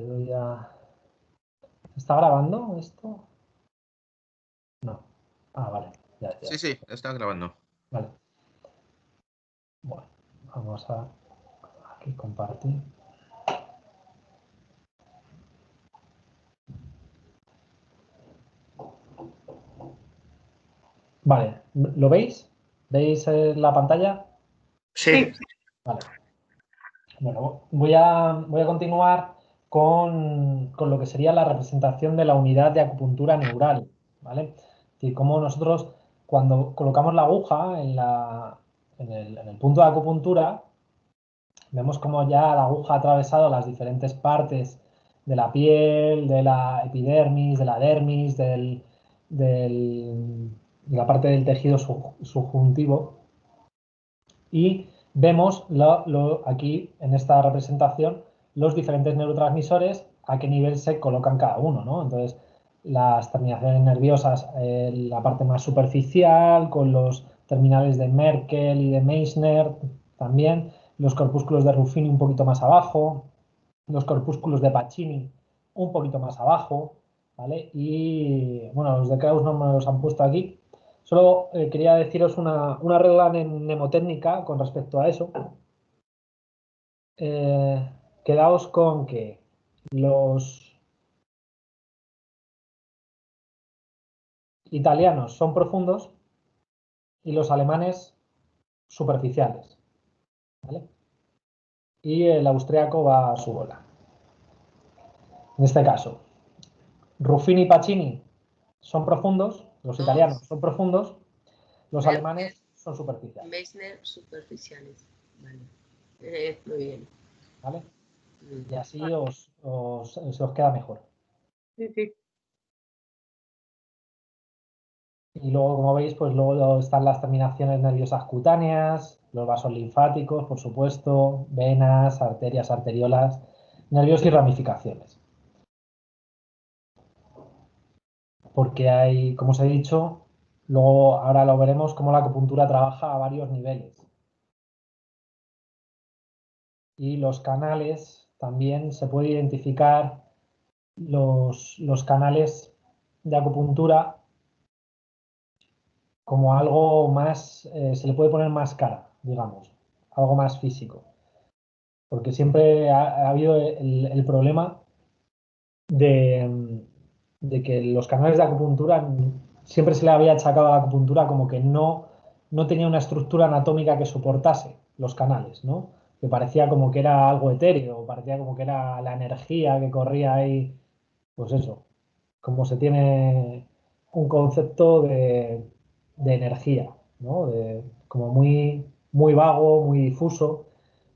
le doy a... ¿Está grabando esto? No. Ah, vale. Ya. Sí, está grabando. Vale. Bueno, vamos a aquí compartir. Vale, ¿lo veis? ¿Veis la pantalla? Sí. Vale. Bueno, voy a continuar con lo que sería la representación de la unidad de acupuntura neural, ¿vale? Y cómo nosotros, cuando colocamos la aguja en el punto de acupuntura, vemos cómo ya la aguja ha atravesado las diferentes partes de la piel, de la epidermis, de la dermis, de la parte del tejido subjuntivo. Y vemos aquí en esta representación los diferentes neurotransmisores a qué nivel se colocan cada uno, ¿no? Entonces, las terminaciones nerviosas, la parte más superficial, con los terminales de Merkel y de Meissner también, los corpúsculos de Ruffini un poquito más abajo, los corpúsculos de Pacini un poquito más abajo, ¿vale? Y, bueno, los de Krauss no me los han puesto aquí. Solo quería deciros una regla mnemotécnica con respecto a eso. Quedaos con que los italianos son profundos y los alemanes superficiales, ¿vale? Y el austriaco va a su bola. En este caso, Ruffini y Pacini son profundos, los italianos son profundos, los alemanes son superficiales. Meissner, superficiales. Vale. Muy bien. ¿Vale? Y así se os queda mejor. Sí. Y luego, como veis, pues luego están las terminaciones nerviosas cutáneas, los vasos linfáticos, por supuesto, venas, arterias, arteriolas, nervios y ramificaciones. Porque hay, como os he dicho, luego ahora lo veremos cómo la acupuntura trabaja a varios niveles. Y los canales, también se puede identificar los canales de acupuntura como algo más, se le puede poner más cara, digamos, algo más físico. Porque siempre ha habido el problema de que los canales de acupuntura siempre se le había achacado a la acupuntura como que no tenía una estructura anatómica que soportase los canales, ¿no? Que parecía como que era algo etéreo, parecía como que era la energía que corría ahí, pues eso, como se tiene un concepto de energía, ¿no? Como muy vago, muy difuso,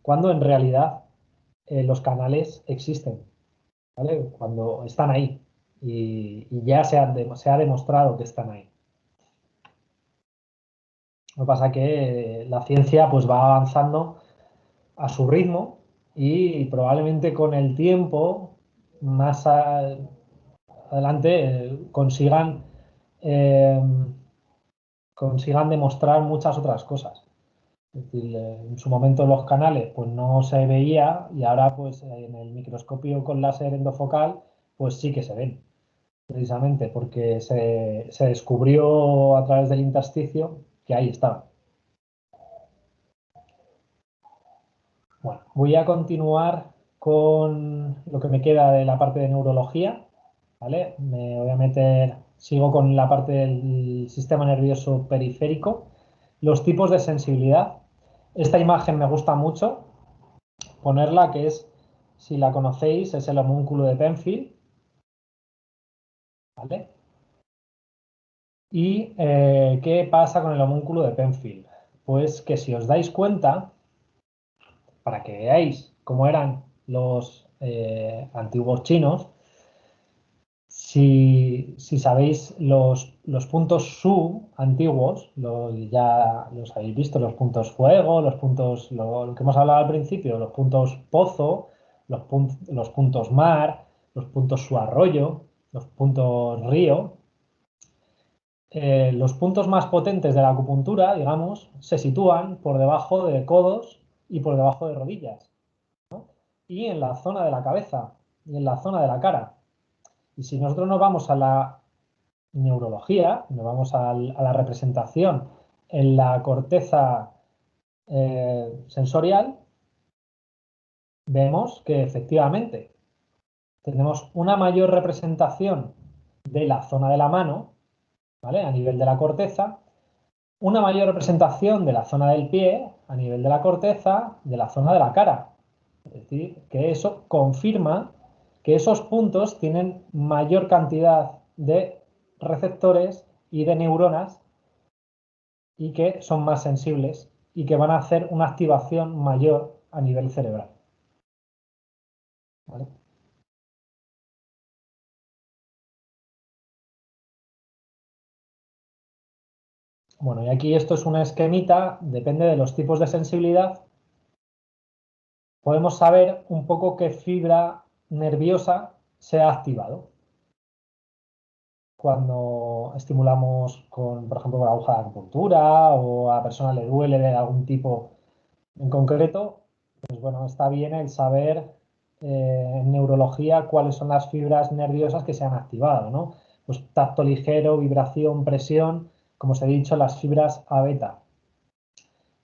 cuando en realidad los canales existen, ¿vale? Cuando están ahí y ya se ha demostrado que están ahí. Lo que pasa es que la ciencia pues va avanzando a su ritmo y probablemente con el tiempo más adelante eh, consigan demostrar muchas otras cosas. Es decir, en su momento los canales pues no se veía y ahora pues en el microscopio con láser endofocal pues sí que se ven, precisamente porque se descubrió a través del intersticio que ahí estaba. Bueno, voy a continuar con lo que me queda de la parte de neurología, ¿vale? Me voy a meter, sigo con la parte del sistema nervioso periférico, los tipos de sensibilidad. Esta imagen me gusta mucho ponerla, que es, si la conocéis, es el homúnculo de Penfield, ¿vale? ¿Y qué pasa con el homúnculo de Penfield? Pues que si os dais cuenta, para que veáis cómo eran los antiguos chinos, si sabéis los puntos Su antiguos, ya los habéis visto, los puntos fuego, los puntos, lo que hemos hablado al principio, los puntos pozo, los puntos mar, los puntos Su arroyo, los puntos río. Los puntos más potentes de la acupuntura, digamos, se sitúan por debajo de codos y por debajo de rodillas, ¿no? Y en la zona de la cabeza. y en la zona de la cara. Y si nosotros nos vamos a la neurología, nos vamos a la representación en la corteza sensorial, vemos que efectivamente tenemos una mayor representación de la zona de la mano, ¿vale? A nivel de la corteza, una mayor representación de la zona del pie a nivel de la corteza, de la zona de la cara. Es decir, que eso confirma que esos puntos tienen mayor cantidad de receptores y de neuronas y que son más sensibles y que van a hacer una activación mayor a nivel cerebral. ¿Vale? Bueno, y aquí esto es una esquemita, depende de los tipos de sensibilidad. Podemos saber un poco qué fibra nerviosa se ha activado cuando estimulamos con, por ejemplo, con la aguja de acupuntura o a la persona le duele de algún tipo en concreto, pues bueno, está bien el saber en neurología cuáles son las fibras nerviosas que se han activado, ¿no? Pues tacto ligero, vibración, presión, como os he dicho, las fibras A beta.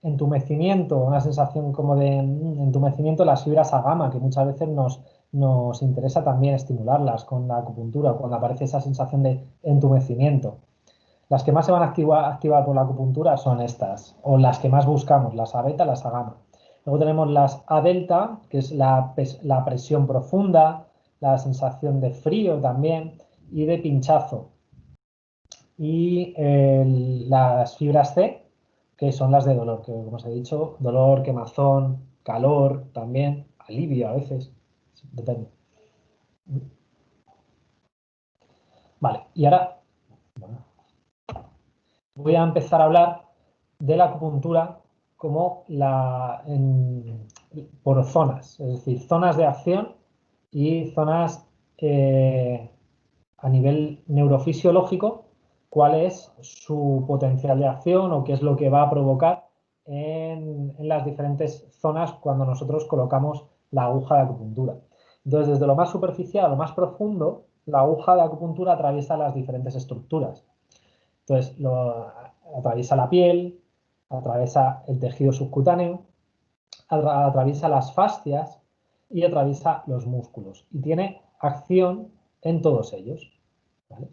Entumecimiento, una sensación como de entumecimiento, las fibras A gamma, que muchas veces nos interesa también estimularlas con la acupuntura, cuando aparece esa sensación de entumecimiento. Las que más se van a activar por la acupuntura son estas, o las que más buscamos, las A beta, las A gamma. Luego tenemos las A delta, que es la presión profunda, la sensación de frío también y de pinchazo. Y las fibras C, que son las de dolor, que como os he dicho, dolor, quemazón, calor también, alivio a veces, depende. Vale, y ahora bueno, voy a empezar a hablar de la acupuntura como por zonas, es decir, zonas de acción y zonas a nivel neurofisiológico, cuál es su potencial de acción o qué es lo que va a provocar en las diferentes zonas cuando nosotros colocamos la aguja de acupuntura. Entonces, desde lo más superficial a lo más profundo, la aguja de acupuntura atraviesa las diferentes estructuras. Entonces, atraviesa la piel, atraviesa el tejido subcutáneo, atraviesa las fascias y atraviesa los músculos. Y tiene acción en todos ellos. ¿Vale?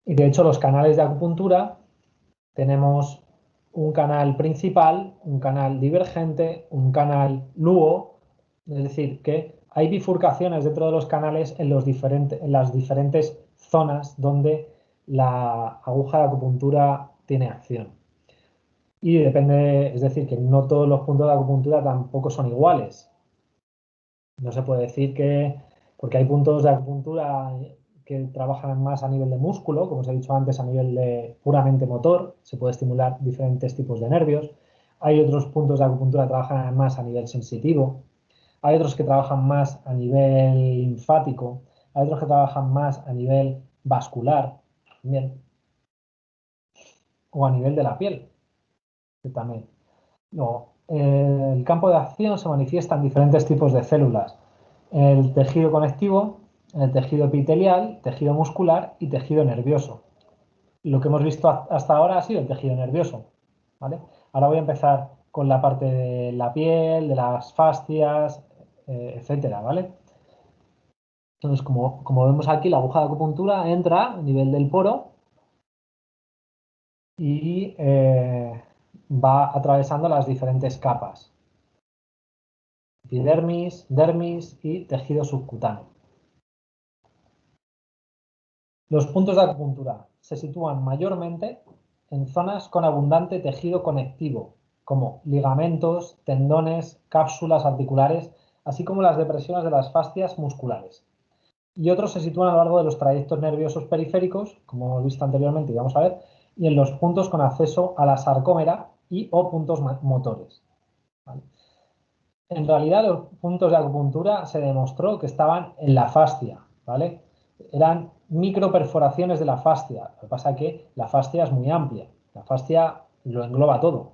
Y de hecho, los canales de acupuntura tenemos un canal principal, un canal divergente, un canal luo, es decir, que hay bifurcaciones dentro de los canales en las diferentes zonas donde la aguja de acupuntura tiene acción. Y depende, es decir, que no todos los puntos de acupuntura tampoco son iguales. No se puede decir que, porque hay puntos de acupuntura que trabajan más a nivel de músculo, como os he dicho antes, a nivel de puramente motor, se puede estimular diferentes tipos de nervios. Hay otros puntos de acupuntura que trabajan más a nivel sensitivo. Hay otros que trabajan más a nivel linfático. Hay otros que trabajan más a nivel vascular, también, o a nivel de la piel, que también. No, el campo de acción se manifiesta en diferentes tipos de células. El tejido conectivo, el tejido epitelial, tejido muscular y tejido nervioso. Lo que hemos visto hasta ahora ha sido el tejido nervioso. ¿Vale? Ahora voy a empezar con la parte de la piel, de las fascias, etcétera, ¿vale? Entonces, como vemos aquí, la aguja de acupuntura entra a nivel del poro y va atravesando las diferentes capas. Epidermis, dermis y tejido subcutáneo. Los puntos de acupuntura se sitúan mayormente en zonas con abundante tejido conectivo, como ligamentos, tendones, cápsulas articulares, así como las depresiones de las fascias musculares. Y otros se sitúan a lo largo de los trayectos nerviosos periféricos, como hemos visto anteriormente y vamos a ver, y en los puntos con acceso a la sarcómera y o puntos motores. ¿Vale? En realidad los puntos de acupuntura se demostró que estaban en la fascia, ¿vale? Eran microperforaciones de la fascia. Lo que pasa es que la fascia es muy amplia. La fascia lo engloba todo,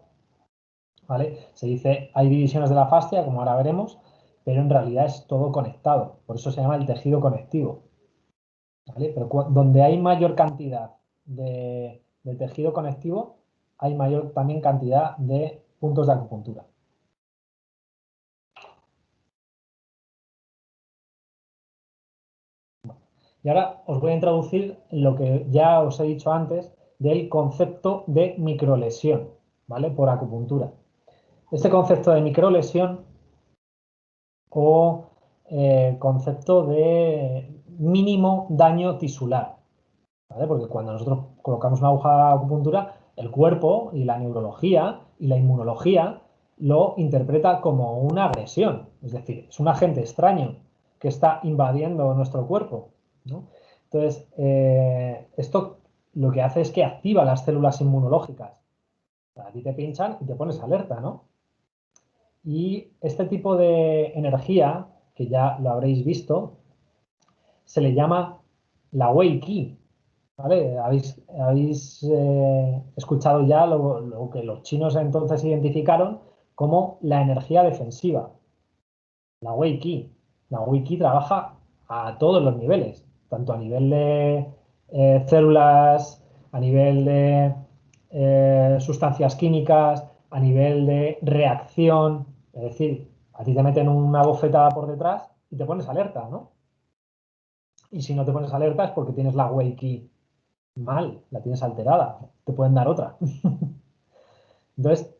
¿vale? Se dice, hay divisiones de la fascia, como ahora veremos, pero en realidad es todo conectado. Por eso se llama el tejido conectivo. ¿Vale? Pero donde hay mayor cantidad de tejido conectivo, hay mayor también cantidad de puntos de acupuntura. Y ahora os voy a introducir lo que ya os he dicho antes del concepto de microlesión, ¿vale? Por acupuntura. Este concepto de microlesión o concepto de mínimo daño tisular, ¿vale? Porque cuando nosotros colocamos una aguja de acupuntura, el cuerpo y la neurología y la inmunología lo interpreta como una agresión, es decir, es un agente extraño que está invadiendo nuestro cuerpo, ¿no? Entonces, esto lo que hace es que activa las células inmunológicas. A ti te pinchan y te pones alerta, ¿no? Y este tipo de energía, que ya lo habréis visto, se le llama la Wei Qi, ¿vale? Habéis escuchado ya lo que los chinos entonces identificaron como la energía defensiva, la Wei Qi. La Wei Qi trabaja a todos los niveles, tanto a nivel de células, a nivel de sustancias químicas, a nivel de reacción. Es decir, a ti te meten una bofetada por detrás y te pones alerta, ¿no? Y si no te pones alerta es porque tienes la Wei Qi mal, la tienes alterada, te pueden dar otra. Entonces,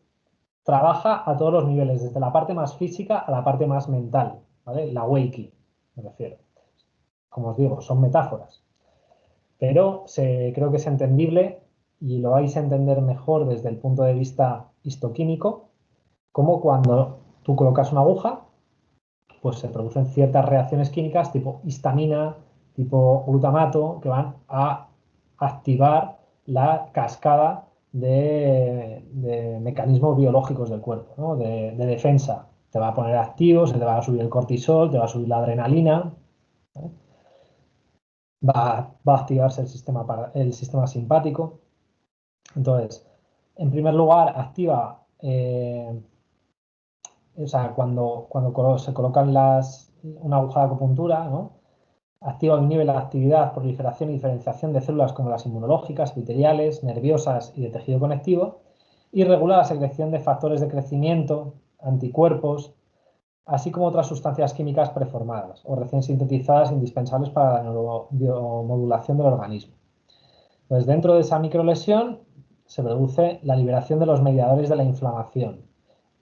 trabaja a todos los niveles, desde la parte más física a la parte más mental, ¿vale? La Wei Qi, me refiero. Como os digo, son metáforas, pero creo que es entendible y lo vais a entender mejor desde el punto de vista histoquímico, como cuando tú colocas una aguja, pues se producen ciertas reacciones químicas tipo histamina, tipo glutamato, que van a activar la cascada de mecanismos biológicos del cuerpo, ¿no? De defensa. Te va a poner activo, se te va a subir el cortisol, te va a subir la adrenalina, ¿vale? Va a activarse el sistema simpático. Entonces, en primer lugar, activa, o sea, cuando se colocan una aguja de acupuntura, ¿no? Activa un nivel de actividad, proliferación y diferenciación de células como las inmunológicas, epiteliales, nerviosas y de tejido conectivo, y regula la secreción de factores de crecimiento, anticuerpos, así como otras sustancias químicas preformadas o recién sintetizadas indispensables para la neuromodulación del organismo. Pues dentro de esa microlesión se produce la liberación de los mediadores de la inflamación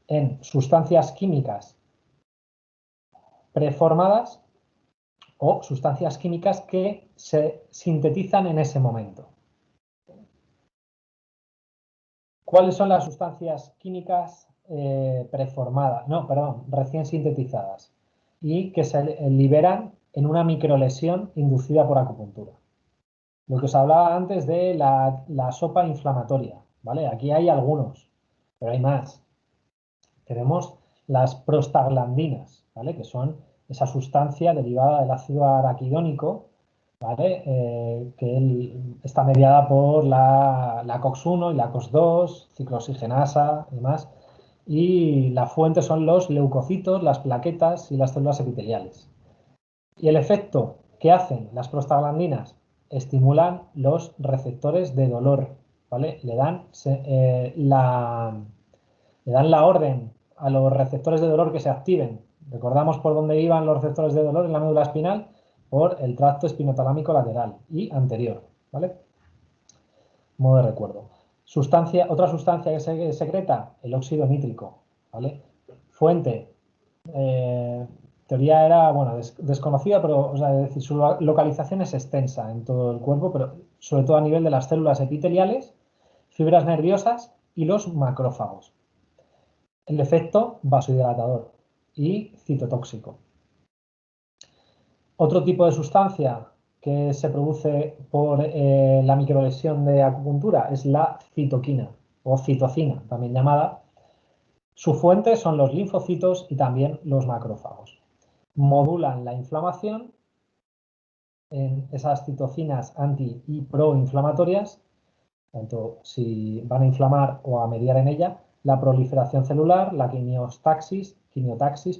en sustancias químicas preformadas o sustancias químicas que se sintetizan en ese momento. ¿Cuáles son las sustancias químicas preformadas? No, perdón, recién sintetizadas y que se liberan en una microlesión inducida por acupuntura. Lo que os hablaba antes de la sopa inflamatoria, ¿vale? Aquí hay algunos, pero hay más. Tenemos las prostaglandinas, ¿vale? Que son esa sustancia derivada del ácido araquidónico, ¿vale? Que está mediada por la COX-1 y la COX-2, ciclooxigenasa y demás. Y la fuente son los leucocitos, las plaquetas y las células epiteliales. Y el efecto que hacen las prostaglandinas, estimulan los receptores de dolor, ¿vale? Le dan la orden a los receptores de dolor que se activen. Recordamos por dónde iban los receptores de dolor en la médula espinal, por el tracto espinotalámico lateral y anterior, ¿vale? Modo de recuerdo. Otra sustancia que se secreta, el óxido nítrico, ¿vale? Fuente, teoría era, bueno, desconocida, pero, o sea, es decir, su localización es extensa en todo el cuerpo, pero sobre todo a nivel de las células epiteliales, fibras nerviosas y los macrófagos. El efecto vasodilatador y citotóxico. Otro tipo de sustancia que se produce por la microlesión de acupuntura es la citoquina o citocina, también llamada. Su fuente son los linfocitos y también los macrófagos. Modulan la inflamación en esas citocinas anti y proinflamatorias, tanto si van a inflamar o a mediar en ella, la proliferación celular, la quimiotaxis,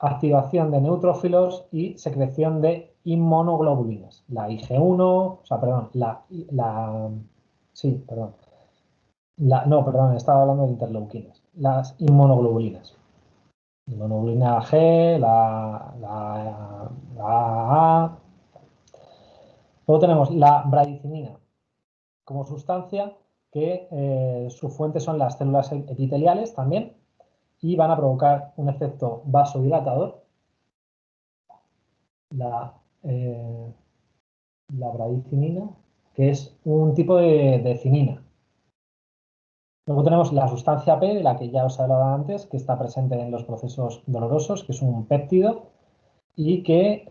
activación de neutrófilos y secreción de inmunoglobulinas. La IG1, o sea, perdón, sí, perdón. No, perdón, estaba hablando de interleuquinas. Las inmunoglobulinas. Inmunoglobulina G, la A. Luego tenemos la bradicinina como sustancia que sus fuentes son las células epiteliales también y van a provocar un efecto vasodilatador. La bradicinina, que es un tipo de cinina. Luego tenemos la sustancia P, de la que ya os he hablado antes, que está presente en los procesos dolorosos, que es un péptido y que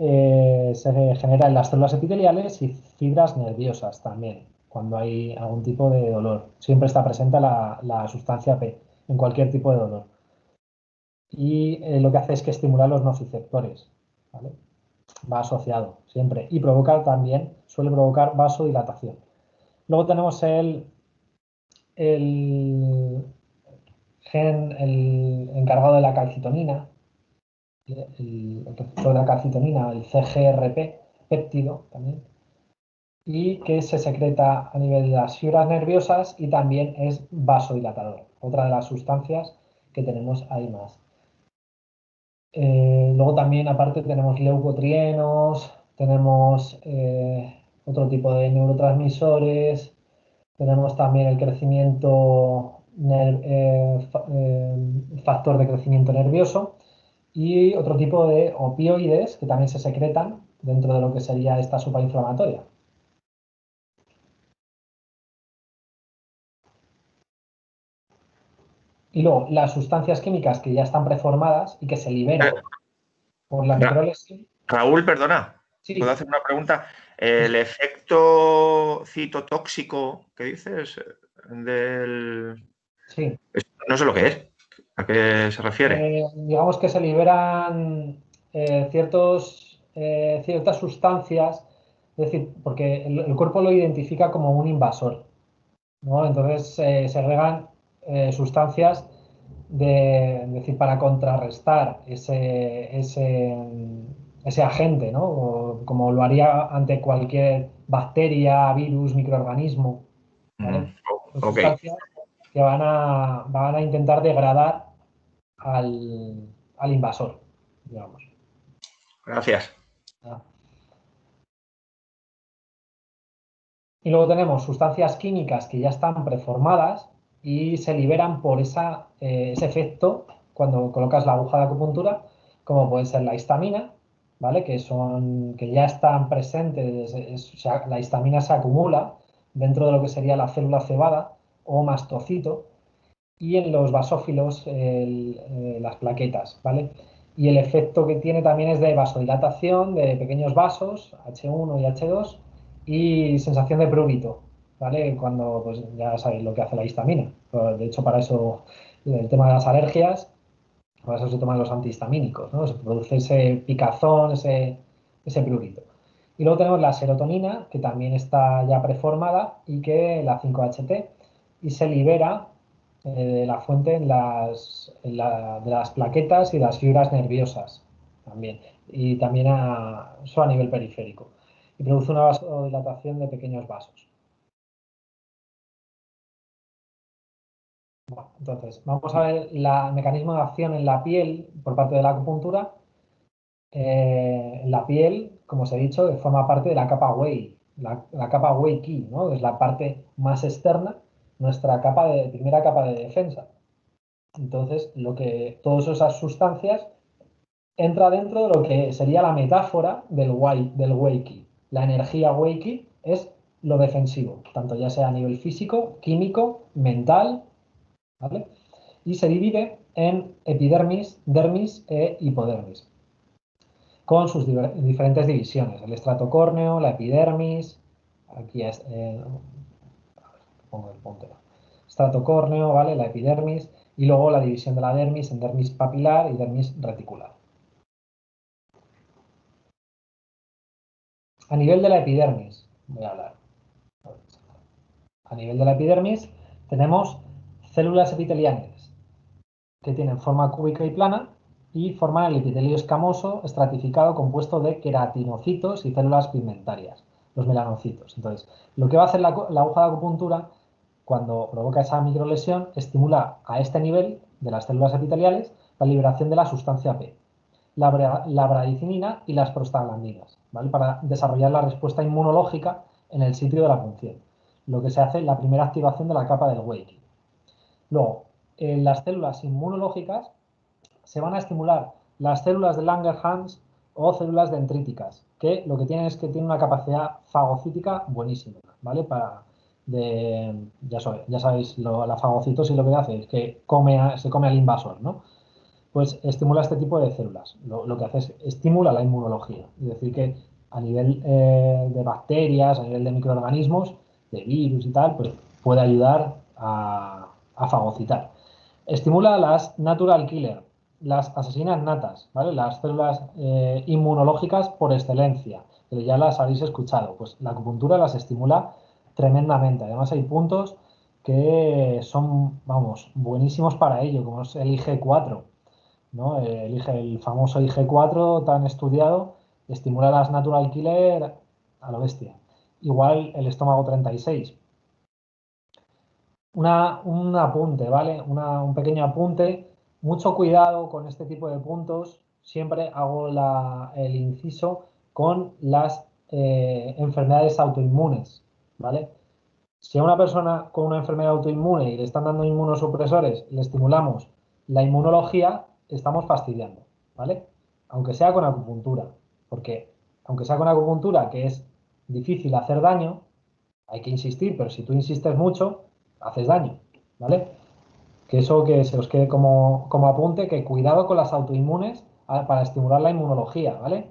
se genera en las células epiteliales y fibras nerviosas también, cuando hay algún tipo de dolor. Siempre está presente la sustancia P en cualquier tipo de dolor. Y lo que hace es que estimula los nociceptores, ¿vale? Va asociado siempre y suele provocar vasodilatación. Luego tenemos el gen encargado de la calcitonina, el receptor de la calcitonina, el CGRP, péptido también, y que se secreta a nivel de las fibras nerviosas y también es vasodilatador, otra de las sustancias que tenemos ahí más. Luego también, aparte, tenemos leucotrienos, tenemos otro tipo de neurotransmisores, tenemos también el factor de crecimiento nervioso y otro tipo de opioides que también se secretan dentro de lo que sería esta sopa inflamatoria. Y luego, las sustancias químicas que ya están preformadas y que se liberan por la microlésica. Raúl, perdona, Sí. ¿puedo hacer una pregunta? El efecto citotóxico que dices Sí. No sé lo que es. ¿A qué se refiere? Digamos que se liberan ciertas sustancias, es decir, porque el cuerpo lo identifica como un invasor, ¿no? Entonces se segregan sustancias es decir, para contrarrestar ese agente, ¿no? Como lo haría ante cualquier bacteria, virus, microorganismo, ¿vale? Son Ok. sustancias que van a intentar degradar al invasor, digamos. Gracias. Y luego tenemos sustancias químicas que ya están preformadas y se liberan por ese efecto cuando colocas la aguja de acupuntura, como puede ser la histamina, ¿vale? Que ya están presentes, la histamina se acumula dentro de lo que sería la célula cebada o mastocito y en los basófilos las plaquetas, ¿vale? Y el efecto que tiene también es de vasodilatación de pequeños vasos, H1 y H2, y sensación de prurito, ¿vale? Cuando, pues ya sabéis lo que hace la histamina. De hecho, para eso, el tema de las alergias, para eso se toman los antihistamínicos, ¿no? Se produce ese picazón, ese prurito. Y luego tenemos la serotonina, que también está ya preformada, y que la 5-HT, y se libera de la fuente de las plaquetas y las fibras nerviosas también, y también eso a nivel periférico. Y produce una vasodilatación de pequeños vasos. Bueno, entonces, vamos a ver el mecanismo de acción en la piel por parte de la acupuntura. La piel, como os he dicho, forma parte de la capa Wei, la capa Wei Qi, ¿no? Es la parte más externa, nuestra primera capa de defensa. Entonces, todas esas sustancias entra dentro de lo que sería la metáfora del Wei Qi. La energía Wei Qi es lo defensivo, tanto ya sea a nivel físico, químico, mental, ¿vale? Y se divide en epidermis, dermis e hipodermis, con sus diferentes divisiones, el estrato córneo, la epidermis, aquí pongo el puntero, estrato córneo, ¿vale? La epidermis, y luego la división de la dermis en dermis papilar y dermis reticular. A nivel de la epidermis, voy a hablar. A nivel de la epidermis tenemos células epiteliales que tienen forma cúbica y plana y forman el epitelio escamoso estratificado compuesto de queratinocitos y células pigmentarias, los melanocitos. Entonces, lo que va a hacer la aguja de acupuntura cuando provoca esa microlesión, estimula a este nivel de las células epiteliales la liberación de la sustancia P, la bradicinina y las prostaglandinas, ¿vale? Para desarrollar la respuesta inmunológica en el sitio de la punción. Lo que se hace la primera activación de la capa del Weyerhaeuser. Luego, en las células inmunológicas se van a estimular las células de Langerhans o células dendríticas, que lo que tienen es que tienen una capacidad fagocítica buenísima, ¿vale? Ya sabéis, la fagocitosis lo que hace es que se come al invasor, ¿no? Pues estimula este tipo de células. Lo que hace es estimula la inmunología. Es decir, que a nivel de bacterias, a nivel de microorganismos, de virus y tal, pues puede ayudar a fagocitar. Estimula las natural killer, las asesinas natas, ¿vale? Las células inmunológicas por excelencia, que ya las habéis escuchado. Pues la acupuntura las estimula tremendamente. Además hay puntos que son, vamos, buenísimos para ello, como es el IG4, ¿no? El famoso IG4 tan estudiado, estimula las natural killer a lo bestia. Igual el estómago 36. Un apunte, ¿vale? Un pequeño apunte. Mucho cuidado con este tipo de puntos. Siempre hago el inciso con las enfermedades autoinmunes, ¿vale? Si a una persona con una enfermedad autoinmune y le están dando inmunosupresores, le estimulamos la inmunología, estamos fastidiando, ¿vale? Aunque sea con acupuntura, porque aunque sea con acupuntura, que es difícil hacer daño, hay que insistir, pero si tú insistes mucho, haces daño, ¿vale? Que eso que se os quede como apunte, que cuidado con las autoinmunes para estimular la inmunología, ¿vale?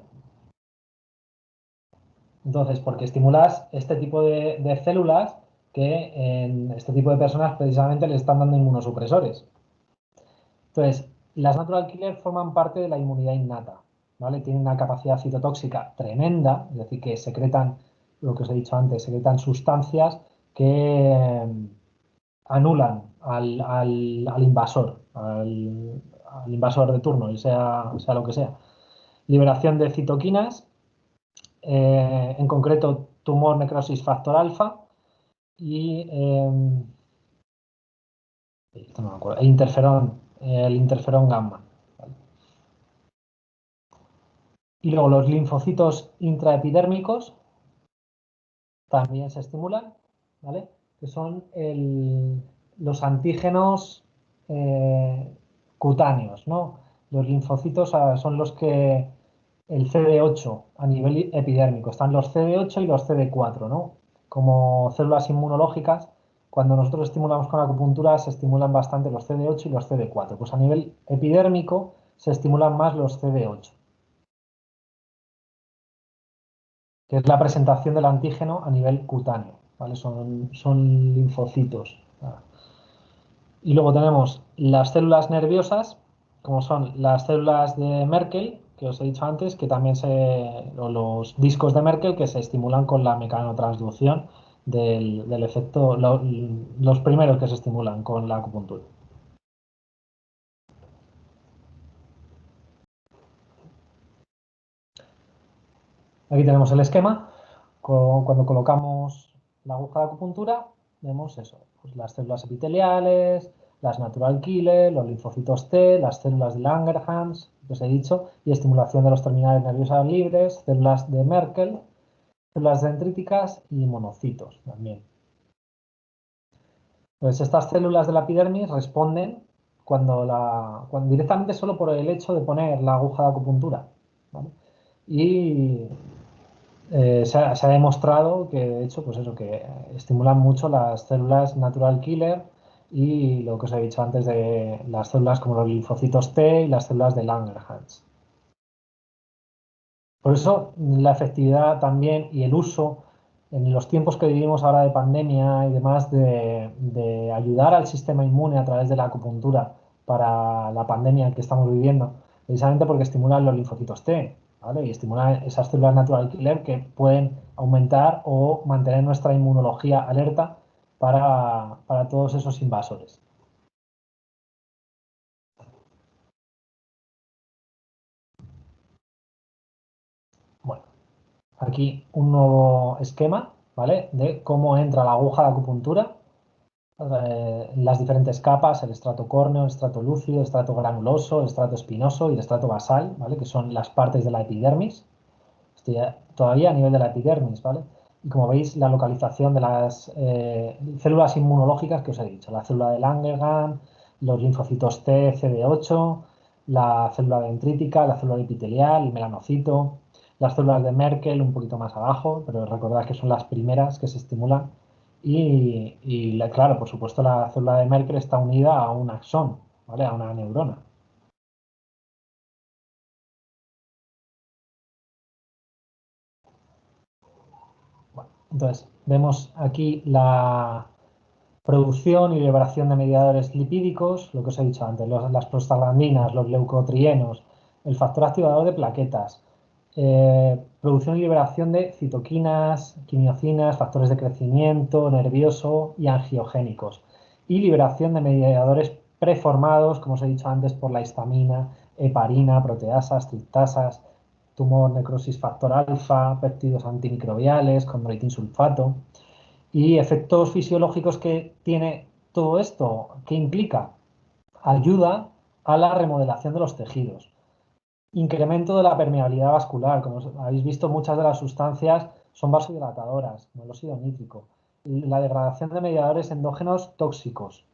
Entonces, porque estimulas este tipo de células que en este tipo de personas precisamente le están dando inmunosupresores. Entonces, las natural killer forman parte de la inmunidad innata, ¿vale? Tienen una capacidad citotóxica tremenda, es decir, que secretan, lo que os he dicho antes, secretan sustancias que anulan al invasor, al invasor de turno, sea lo que sea. Liberación de citoquinas, en concreto tumor necrosis factor alfa y esto no me acuerdo, el interferón gamma. ¿Vale? Y luego los linfocitos intraepidérmicos también se estimulan, ¿vale? Que son los antígenos cutáneos, ¿no? Los linfocitos son los que el CD8 a nivel epidérmico. Están los CD8 y los CD4, ¿no? Como células inmunológicas, cuando nosotros estimulamos con acupuntura se estimulan bastante los CD8 y los CD4. Pues a nivel epidérmico se estimulan más los CD8, que es la presentación del antígeno a nivel cutáneo, ¿vale? Son linfocitos. Y luego tenemos las células nerviosas, como son las células de Merkel, que os he dicho antes, que también o los discos de Merkel que se estimulan con la mecanotransducción del efecto, los primeros que se estimulan con la acupuntura. Aquí tenemos el esquema. Cuando colocamos la aguja de acupuntura, vemos eso, pues las células epiteliales, las natural killer, los linfocitos T, las células de Langerhans, que os he dicho, y estimulación de los terminales nerviosos libres, células de Merkel, células dendríticas y monocitos también. Pues estas células de la epidermis responden cuando directamente solo por el hecho de poner la aguja de acupuntura, ¿vale? Y se ha demostrado que, de hecho, pues eso, que estimulan mucho las células natural killer y lo que os he dicho antes de las células como los linfocitos T y las células de Langerhans. Por eso la efectividad también y el uso en los tiempos que vivimos ahora de pandemia y demás de ayudar al sistema inmune a través de la acupuntura para la pandemia que estamos viviendo, precisamente porque estimulan los linfocitos T, ¿vale? Y estimulan esas células natural killer que pueden aumentar o mantener nuestra inmunología alerta para todos esos invasores. aquí un nuevo esquema, ¿vale? De cómo entra la aguja de acupuntura, las diferentes capas, el estrato córneo, el estrato lúcido, el estrato granuloso, el estrato espinoso y el estrato basal, ¿vale? Que son las partes de la epidermis. Estoy todavía a nivel de la epidermis, ¿vale? Y como veis, la localización de las células inmunológicas que os he dicho, la célula de Langerhans, los linfocitos T, CD8, la célula dendrítica, la célula epitelial, el melanocito, las células de Merkel un poquito más abajo, pero recordad que son las primeras que se estimulan. Claro, por supuesto, la célula de Merkel está unida a un axón, ¿vale? A una neurona. Bueno, entonces, vemos aquí la producción y liberación de mediadores lipídicos, lo que os he dicho antes, las prostaglandinas, los leucotrienos, el factor activador de plaquetas, producción y liberación de citoquinas, quimiocinas, factores de crecimiento nervioso y angiogénicos, y liberación de mediadores preformados, como os he dicho antes, por la histamina, heparina, proteasas, triptasas, tumor necrosis factor alfa, péptidos antimicrobiales, condroitin sulfato. Y efectos fisiológicos que tiene todo esto, ¿qué implica? Ayuda a la remodelación de los tejidos. Incremento de la permeabilidad vascular. Como habéis visto, muchas de las sustancias son vasodilatadoras, como el óxido nítrico. La degradación de mediadores endógenos tóxicos.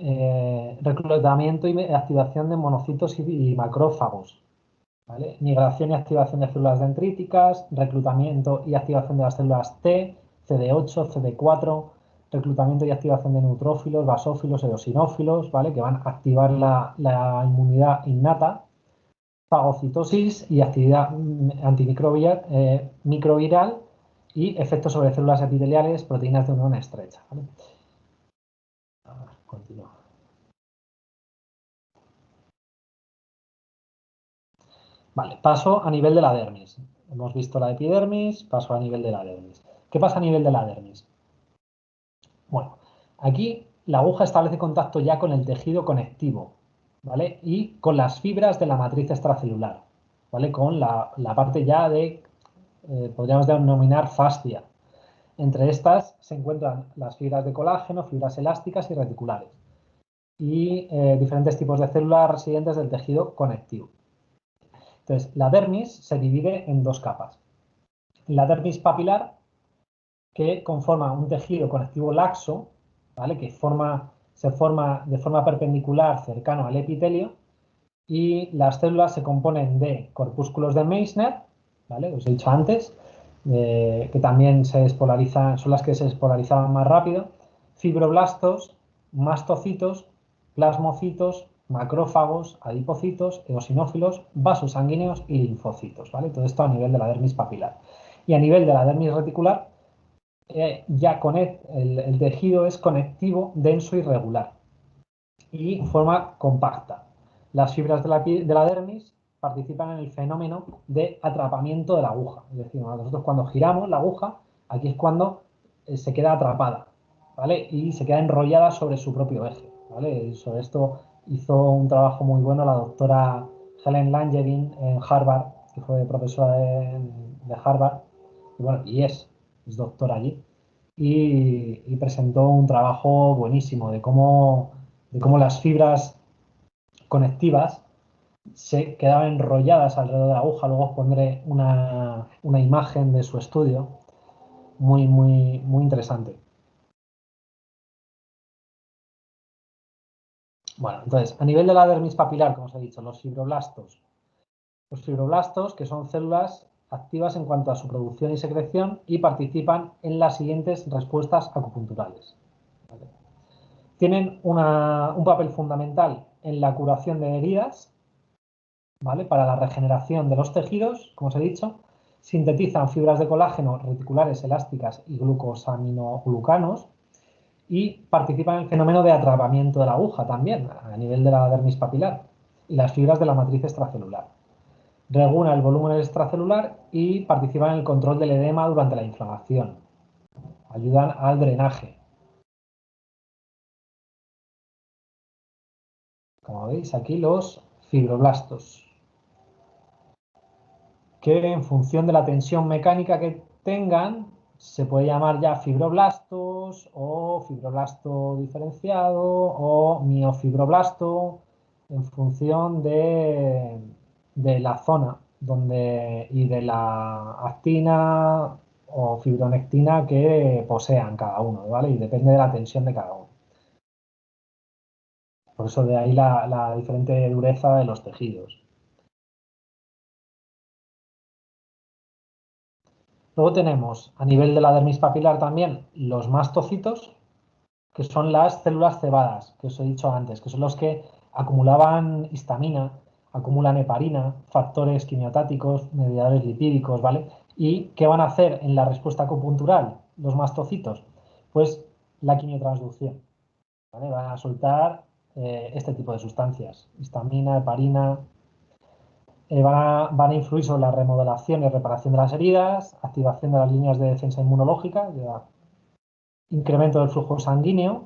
Reclutamiento y activación de monocitos y macrófagos. ¿Vale? Migración y activación de células dendríticas, reclutamiento y activación de las células T, CD8, CD4, reclutamiento y activación de neutrófilos, basófilos, eosinófilos, ¿vale? Que van a activar la inmunidad innata, fagocitosis y actividad antimicrobial, microviral y efectos sobre células epiteliales, proteínas de unión estrecha. ¿Vale? Ahora, continúo. Vale, paso a nivel de la dermis. Hemos visto la epidermis, paso a nivel de la dermis. ¿Qué pasa a nivel de la dermis? Bueno, aquí la aguja establece contacto ya con el tejido conectivo, ¿vale? Y con las fibras de la matriz extracelular, ¿vale? Con la parte ya de, podríamos denominar fascia. Entre estas se encuentran las fibras de colágeno, fibras elásticas y reticulares. Y diferentes tipos de células residentes del tejido conectivo. Entonces, la dermis se divide en dos capas. La dermis papilar, que conforma un tejido conectivo laxo, ¿vale? Que se forma de forma perpendicular cercano al epitelio, y las células se componen de corpúsculos de Meissner, ¿vale? Os he dicho antes, que también se despolarizan, son las que se despolarizaban más rápido, fibroblastos, mastocitos, plasmocitos, macrófagos, adipocitos, eosinófilos, vasos sanguíneos y linfocitos, ¿vale? Todo esto a nivel de la dermis papilar. Y a nivel de la dermis reticular, ya el tejido es conectivo, denso y regular y forma compacta. Las fibras de la dermis participan en el fenómeno de atrapamiento de la aguja. Es decir, nosotros cuando giramos la aguja, aquí es cuando se queda atrapada, ¿vale? Y se queda enrollada sobre su propio eje, ¿vale? Y sobre esto hizo un trabajo muy bueno la doctora Helen Langevin en Harvard, que fue profesora de Harvard, y bueno, es doctora allí, y presentó un trabajo buenísimo de cómo las fibras conectivas se quedaban enrolladas alrededor de la aguja. Luego os pondré una imagen de su estudio, muy, muy, muy interesante. Bueno, entonces, a nivel de la dermis papilar, como os he dicho, los fibroblastos. Los fibroblastos, que son células activas en cuanto a su producción y secreción y participan en las siguientes respuestas acupunturales. ¿Vale? Tienen un papel fundamental en la curación de heridas, ¿vale? Para la regeneración de los tejidos, como os he dicho, sintetizan fibras de colágeno reticulares elásticas y glucosaminoglucanos y participan en el fenómeno de atrapamiento de la aguja también, a nivel de la dermis papilar, y las fibras de la matriz extracelular. Regula el volumen extracelular y participan en el control del edema durante la inflamación. Ayudan al drenaje. Como veis aquí los fibroblastos. que en función de la tensión mecánica que tengan, se puede llamar ya fibroblastos o fibroblasto diferenciado o miofibroblasto en función de la zona y de la actina o fibronectina que posean cada uno, ¿vale? Y depende de la tensión de cada uno. Por eso de ahí la diferente dureza de los tejidos. Luego tenemos a nivel de la dermis papilar también los mastocitos, que son las células cebadas, que os he dicho antes, que son los que acumulaban histamina, acumulan heparina, factores quimiotáticos, mediadores lipídicos, ¿vale? ¿Y qué van a hacer en la respuesta acupuntural los mastocitos? Pues la quimiotransducción, ¿vale? Van a soltar este tipo de sustancias, histamina, heparina, van a influir sobre la remodelación y reparación de las heridas, activación de las líneas de defensa inmunológica, incremento del flujo sanguíneo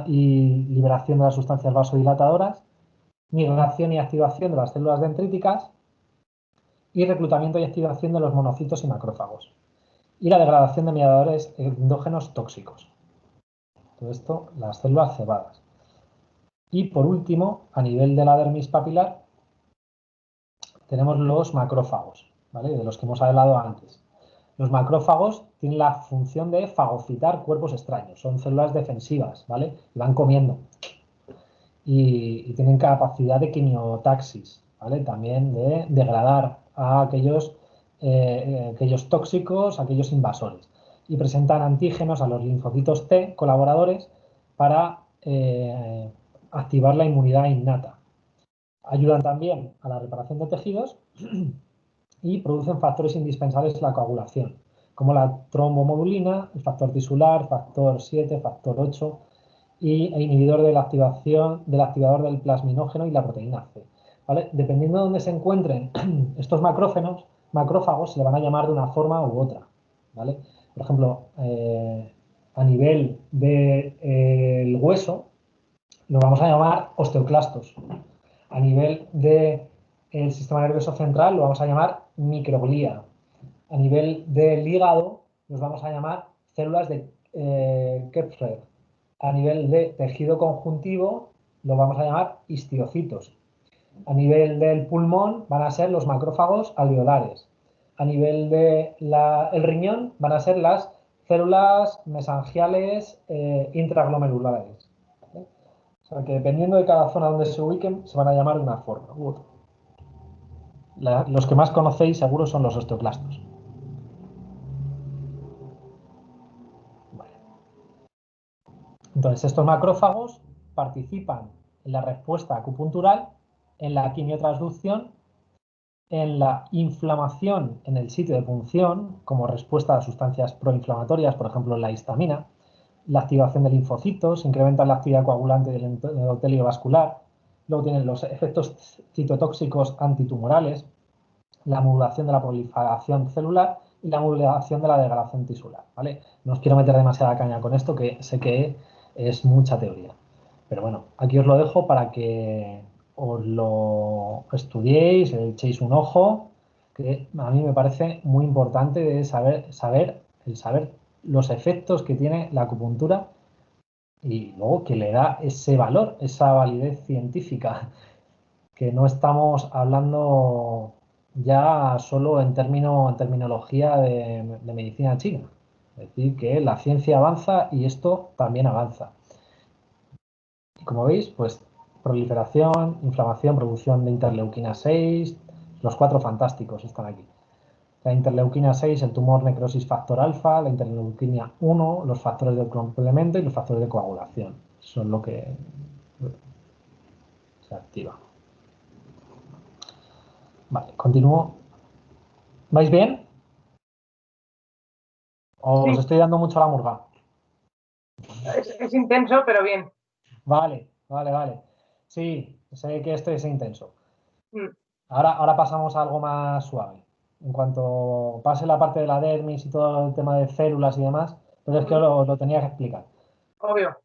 y liberación de las sustancias vasodilatadoras, migración y activación de las células dendríticas y reclutamiento y activación de los monocitos y macrófagos. Y la degradación de mediadores endógenos tóxicos. Todo esto, las células cebadas. Y por último, a nivel de la dermis papilar, tenemos los macrófagos, ¿vale? De los que hemos hablado antes. Los macrófagos tienen la función de fagocitar cuerpos extraños, son células defensivas, ¿vale? Y van comiendo. Y tienen capacidad de quimiotaxis, ¿vale? También de degradar a aquellos tóxicos, aquellos invasores. Y presentan antígenos a los linfocitos T colaboradores para activar la inmunidad innata. Ayudan también a la reparación de tejidos y producen factores indispensables en la coagulación, como la trombomodulina, el factor tisular, factor 7, factor 8 e inhibidor de la activación del activador del plasminógeno y la proteína C. ¿Vale? Dependiendo de dónde se encuentren estos macrófagos se le van a llamar de una forma u otra. ¿Vale? Por ejemplo, a nivel del hueso, lo vamos a llamar osteoclastos. A nivel del sistema nervioso central, lo vamos a llamar microglía. A nivel del hígado, los vamos a llamar células de Kupffer. A nivel de tejido conjuntivo, lo vamos a llamar histiocitos. A nivel del pulmón, van a ser los macrófagos alveolares. A nivel del riñón, van a ser las células mesangiales intraglomerulares. ¿Vale? O sea que dependiendo de cada zona donde se ubiquen, se van a llamar de una forma u otra. Los que más conocéis seguro son los osteoclastos. Vale. Entonces, estos macrófagos participan en la respuesta acupuntural, en la quimiotransducción, en la inflamación en el sitio de punción, como respuesta a sustancias proinflamatorias, por ejemplo, la histamina, la activación de linfocitos, incrementan la actividad coagulante del endotelio vascular, luego tienen los efectos citotóxicos antitumorales, la modulación de la proliferación celular y la modulación de la degradación tisular, ¿vale? No os quiero meter demasiada caña con esto, que sé que es mucha teoría. Pero bueno, aquí os lo dejo para que os lo estudiéis, echéis un ojo, que a mí me parece muy importante de saber los efectos que tiene la acupuntura y luego que le da ese valor, esa validez científica, que no estamos hablando ya solo en terminología de medicina china. Es decir, que la ciencia avanza y esto también avanza. Y como veis, pues proliferación, inflamación, producción de interleuquina 6, los 4 fantásticos están aquí. La interleuquina 6, el tumor necrosis factor alfa, la interleuquina 1, los factores del complemento y los factores de coagulación. Eso es lo que se activa. Vale, continúo. ¿Vais bien? ¿O os estoy dando mucho la murga? Es intenso, pero bien. Vale. Sí, sé que esto es intenso. Ahora pasamos a algo más suave. En cuanto pase la parte de la dermis y todo el tema de células y demás, pero es que lo tenía que explicar. Obvio.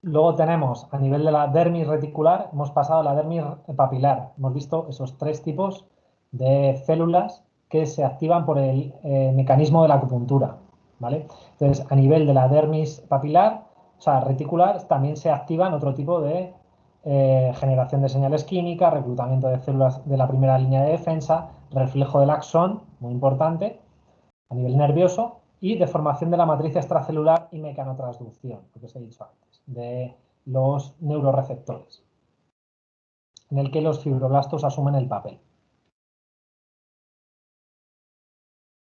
Luego tenemos a nivel de la dermis reticular, hemos pasado a la dermis papilar. Hemos visto esos tres tipos de células que se activan por el mecanismo de la acupuntura, ¿vale? Entonces, a nivel de la dermis papilar, o sea, reticular, también se activan otro tipo de generación de señales químicas, reclutamiento de células de la primera línea de defensa, reflejo del axón, muy importante, a nivel nervioso, y deformación de la matriz extracelular y mecanotransducción, lo que os he dicho antes, de los neuroreceptores, en el que los fibroblastos asumen el papel.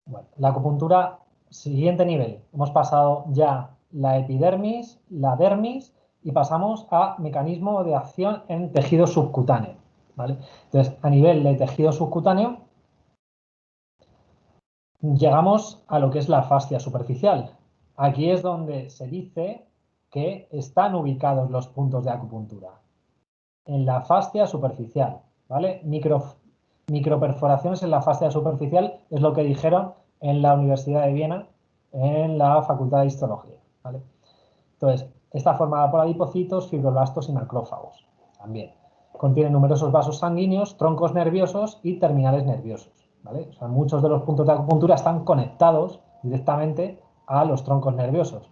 Bueno, la acupuntura, siguiente nivel. Hemos pasado ya la epidermis, la dermis y pasamos a mecanismo de acción en tejido subcutáneo, ¿vale? Entonces, a nivel de tejido subcutáneo, llegamos a lo que es la fascia superficial. Aquí es donde se dice que están ubicados los puntos de acupuntura. En la fascia superficial, ¿vale? Microperforaciones en la fascia superficial es lo que dijeron en la Universidad de Viena, en la Facultad de Histología, ¿vale? Entonces, está formada por adipocitos, fibroblastos y macrófagos, también. Contiene numerosos vasos sanguíneos, troncos nerviosos y terminales nerviosos, ¿vale? O sea, muchos de los puntos de acupuntura están conectados directamente a los troncos nerviosos.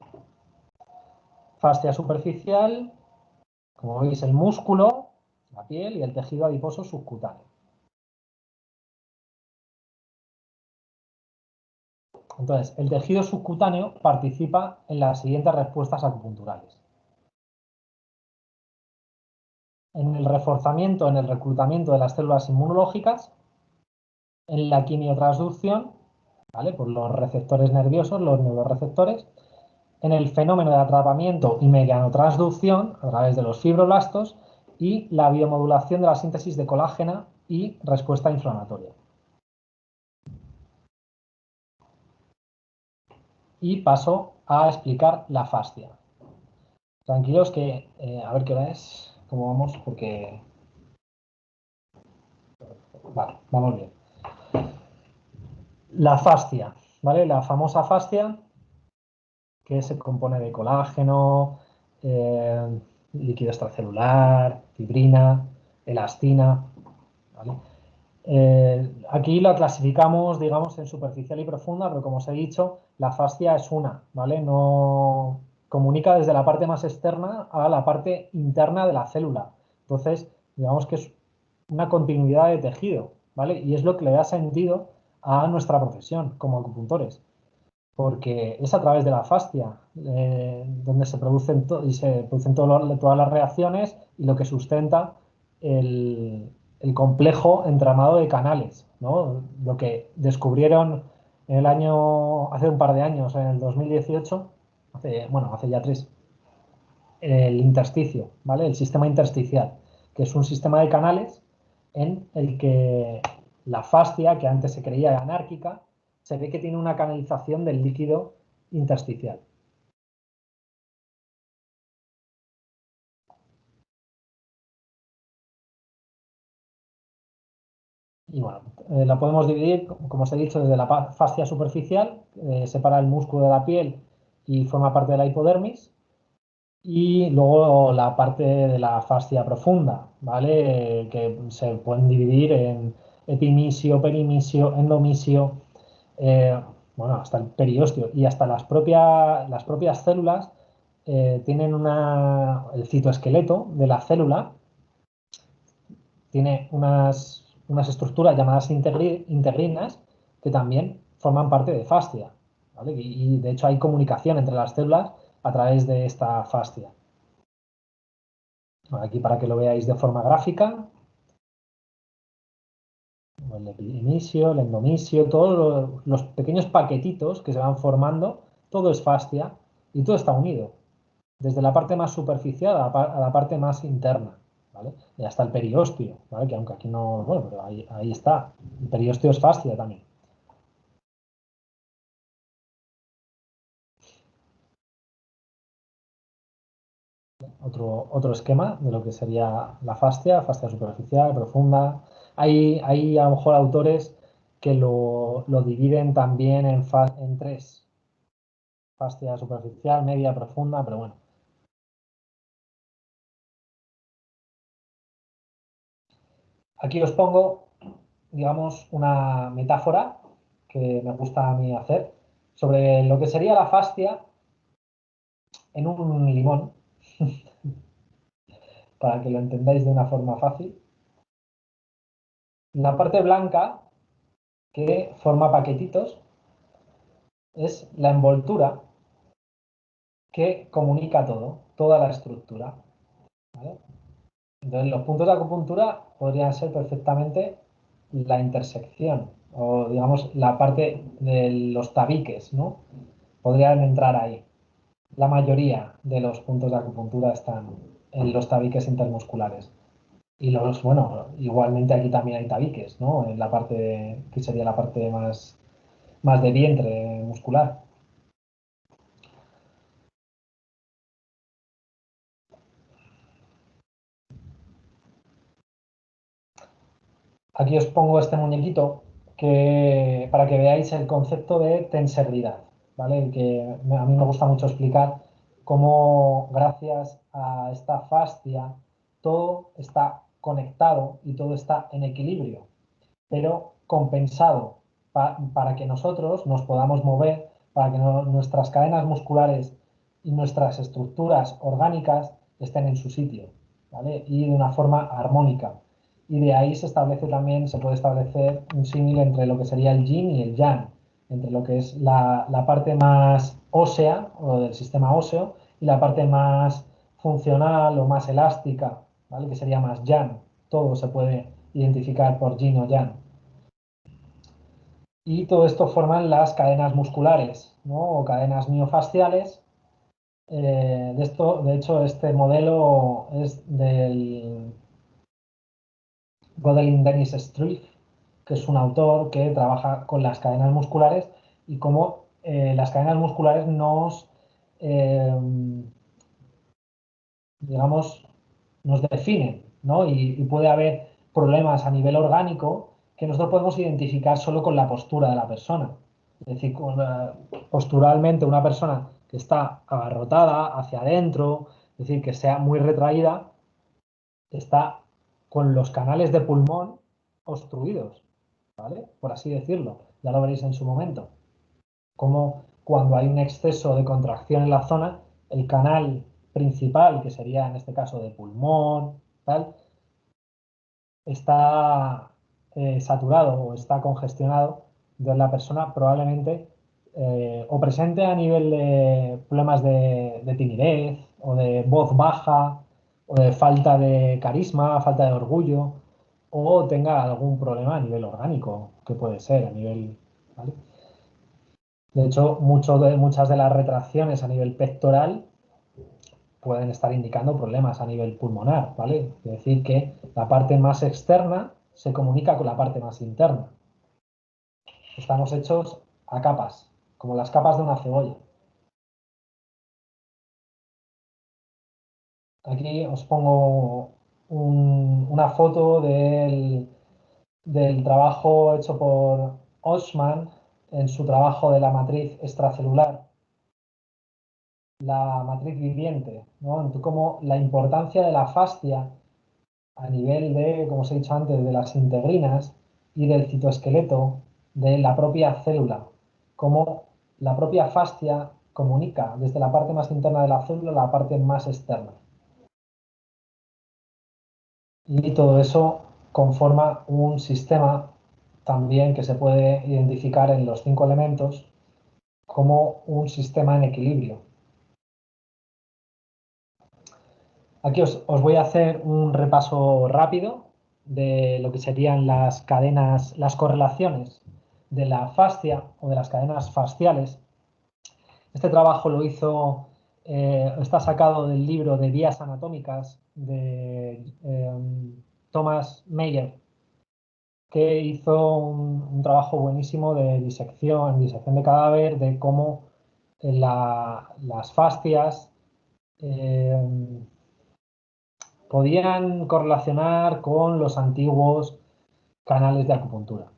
Fascia superficial, como veis, el músculo, la piel y el tejido adiposo subcutáneo. Entonces, el tejido subcutáneo participa en las siguientes respuestas acupunturales. En el reforzamiento, en el reclutamiento de las células inmunológicas, en la quimiotransducción, ¿vale? Por los receptores nerviosos, los neuroreceptores, en el fenómeno de atrapamiento y mecanotransducción a través de los fibroblastos y la biomodulación de la síntesis de colágeno y respuesta inflamatoria. Y paso a explicar la fascia. Tranquilos que, a ver qué hora es, cómo vamos, porque... Vale, vamos bien. La fascia, ¿vale? La famosa fascia que se compone de colágeno, líquido extracelular, fibrina, elastina, ¿vale? Aquí la clasificamos, digamos, en superficial y profunda, pero como os he dicho, la fascia es una, ¿vale? No comunica desde la parte más externa a la parte interna de la célula. Entonces, digamos que es una continuidad de tejido, ¿vale? Y es lo que le da sentido a nuestra profesión como acupuntores, porque es a través de la fascia donde se producen, todas las reacciones y lo que sustenta el complejo entramado de canales, ¿no? Lo que descubrieron en hace un par de años, en el 2018, hace ya 3, el intersticio, ¿vale? El sistema intersticial, que es un sistema de canales en el que la fascia, que antes se creía anárquica, se ve que tiene una canalización del líquido intersticial. Y bueno, la podemos dividir, como os he dicho, desde la fascia superficial, separa el músculo de la piel y forma parte de la hipodermis, y luego la parte de la fascia profunda, ¿vale? Que se pueden dividir en epimisio, perimisio, endomisio, eh, bueno, hasta el periósteo y hasta las propias células tienen el citoesqueleto de la célula tiene unas estructuras llamadas integrinas que también forman parte de fascia, ¿vale? Y de hecho hay comunicación entre las células a través de esta fascia. Aquí para que lo veáis de forma gráfica, el epimisio, el endomisio, todos los pequeños paquetitos que se van formando, todo es fascia y todo está unido, desde la parte más superficial a la parte más interna, ¿vale? Y hasta el periósteo, ¿vale? Que aunque aquí no, bueno, pero ahí está. El periósteo es fascia también. Otro esquema de lo que sería la fascia superficial, profunda. Hay a lo mejor autores que lo dividen también en 3. Fascia superficial, media, profunda, pero bueno. Aquí os pongo, digamos, una metáfora que me gusta a mí hacer sobre lo que sería la fascia en un limón, para que lo entendáis de una forma fácil. La parte blanca, que forma paquetitos, es la envoltura que comunica todo, toda la estructura, ¿vale? Entonces, los puntos de acupuntura podrían ser perfectamente la intersección o, digamos, la parte de los tabiques, ¿no? Podrían entrar ahí. La mayoría de los puntos de acupuntura están en los tabiques intermusculares. Y bueno, igualmente aquí también hay tabiques, ¿no? En la parte que sería la parte más de vientre muscular. Aquí os pongo este muñequito para que veáis el concepto de tensegridad, ¿vale? A mí me gusta mucho explicar cómo gracias a esta fascia todo está conectado y todo está en equilibrio, pero compensado para que nosotros nos podamos mover, para que nuestras cadenas musculares y nuestras estructuras orgánicas estén en su sitio, ¿vale? Y de una forma armónica. Y de ahí se puede establecer un símil entre lo que sería el yin y el yang, entre lo que es la parte más ósea o del sistema óseo y la parte más funcional o más elástica, ¿vale? Que sería más yang. Todo se puede identificar por yin o yang. Y todo esto forman las cadenas musculares, ¿no? O cadenas miofasciales. De hecho, este modelo es del Gaudelin Dennis Struve, que es un autor que trabaja con las cadenas musculares y cómo las cadenas musculares eh, digamos, nos definen, ¿no? Y puede haber problemas a nivel orgánico que nosotros podemos identificar solo con la postura de la persona. Es decir, posturalmente una persona que está agarrotada hacia adentro, es decir, que sea muy retraída, está con los canales de pulmón obstruidos, ¿vale? Por así decirlo. Ya lo veréis en su momento. Como cuando hay un exceso de contracción en la zona, el canal principal, que sería en este caso de pulmón, tal, está saturado o está congestionado, entonces la persona probablemente o presente a nivel de problemas de timidez o de voz baja o de falta de carisma, falta de orgullo o tenga algún problema a nivel orgánico, que puede ser a nivel, ¿vale? De hecho, muchas de las retracciones a nivel pectoral pueden estar indicando problemas a nivel pulmonar, ¿vale? Es decir, que la parte más externa se comunica con la parte más interna. Estamos hechos a capas, como las capas de una cebolla. Aquí os pongo una foto del trabajo hecho por Osman en su trabajo de la matriz extracelular, la matriz viviente, ¿no? Entonces, como la importancia de la fascia a nivel de, como os he dicho antes, de las integrinas y del citoesqueleto de la propia célula, como la propia fascia comunica desde la parte más interna de la célula a la parte más externa. Y todo eso conforma un sistema también que se puede identificar en los 5 elementos como un sistema en equilibrio. Aquí os voy a hacer un repaso rápido de lo que serían las cadenas, las correlaciones de la fascia o de las cadenas fasciales. Este trabajo lo hizo, está sacado del libro de Vías Anatómicas de Thomas Meyer, que hizo un trabajo buenísimo de disección de cadáver, de cómo las fascias podían correlacionar con los antiguos canales de acupuntura.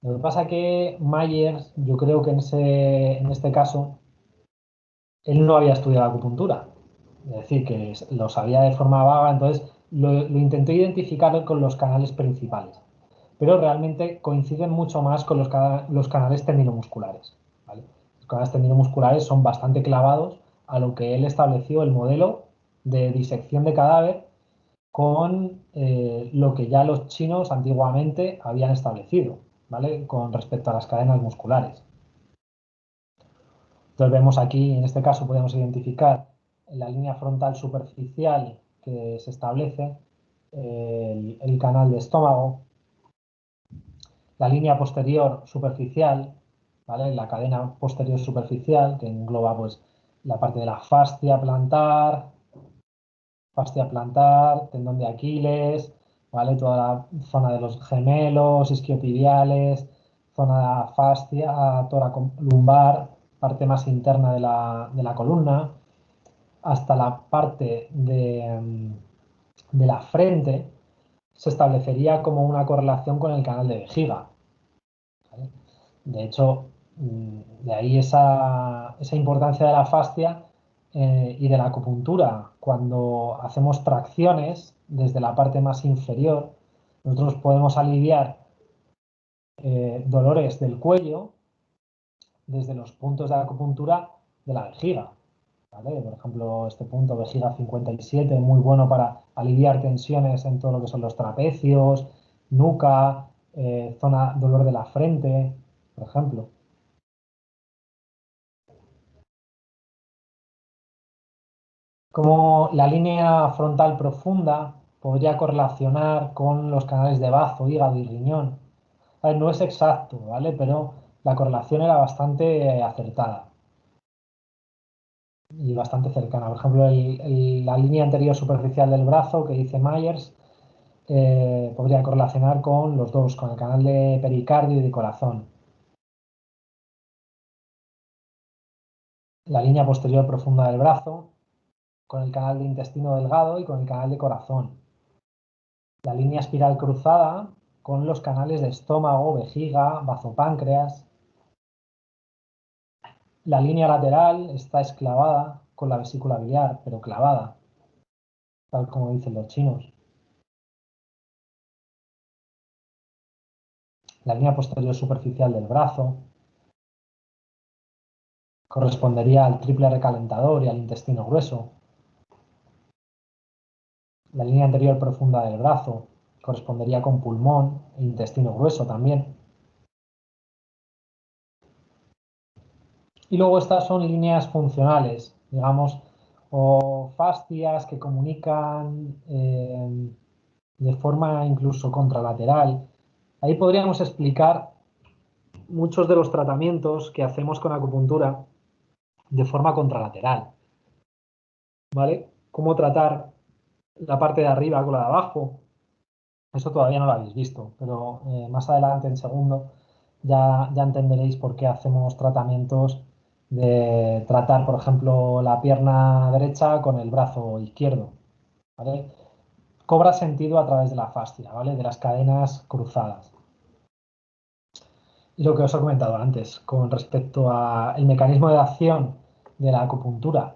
Lo que pasa que Myers, yo creo que en este caso, él no había estudiado acupuntura. Es decir, que lo sabía de forma vaga, entonces lo intenté identificar con los canales principales. Pero realmente coinciden mucho más con los canales tendinomusculares, ¿vale? Los canales tendinomusculares son bastante clavados a lo que él estableció el modelo de disección de cadáver con lo que ya los chinos antiguamente habían establecido, ¿vale? Con respecto a las cadenas musculares. Entonces vemos aquí, en este caso podemos identificar la línea frontal superficial que se establece, el canal de estómago, la línea posterior superficial, ¿vale? La cadena posterior superficial que engloba pues la parte de la fascia plantar, tendón de Aquiles, ¿vale? Toda la zona de los gemelos, isquiotibiales, zona de la fascia lumbar, parte más interna de la columna, hasta la parte de la frente, se establecería como una correlación con el canal de vejiga, ¿vale? De hecho, de ahí esa importancia de la fascia y de la acupuntura. Cuando hacemos tracciones desde la parte más inferior, nosotros podemos aliviar dolores del cuello desde los puntos de acupuntura de la vejiga, ¿vale? Por ejemplo, este punto, vejiga 57, muy bueno para aliviar tensiones en todo lo que son los trapecios, nuca, zona dolor de la frente, por ejemplo. Como la línea frontal profunda podría correlacionar con los canales de bazo, hígado y riñón. A ver, no es exacto, ¿vale? Pero la correlación era bastante acertada y bastante cercana. Por ejemplo, la línea anterior superficial del brazo que dice Myers podría correlacionar con los dos, con el canal de pericardio y de corazón. La línea posterior profunda del brazo con el canal de intestino delgado y con el canal de corazón. La línea espiral cruzada con los canales de estómago, vejiga, bazopáncreas. La línea lateral está esclavada con la vesícula biliar, pero clavada, tal como dicen los chinos. La línea posterior superficial del brazo correspondería al triple recalentador y al intestino grueso. La línea anterior profunda del brazo correspondería con pulmón e intestino grueso también. Y luego estas son líneas funcionales, digamos, o fascias que comunican de forma incluso contralateral. Ahí podríamos explicar muchos de los tratamientos que hacemos con acupuntura de forma contralateral, ¿vale? Cómo tratar la parte de arriba con la de abajo. Eso todavía no lo habéis visto, pero más adelante, en segundo, ya entenderéis por qué hacemos tratamientos de tratar, por ejemplo, la pierna derecha con el brazo izquierdo, ¿vale? Cobra sentido a través de la fascia, ¿vale? De las cadenas cruzadas. Y lo que os he comentado antes, con respecto al mecanismo de acción de la acupuntura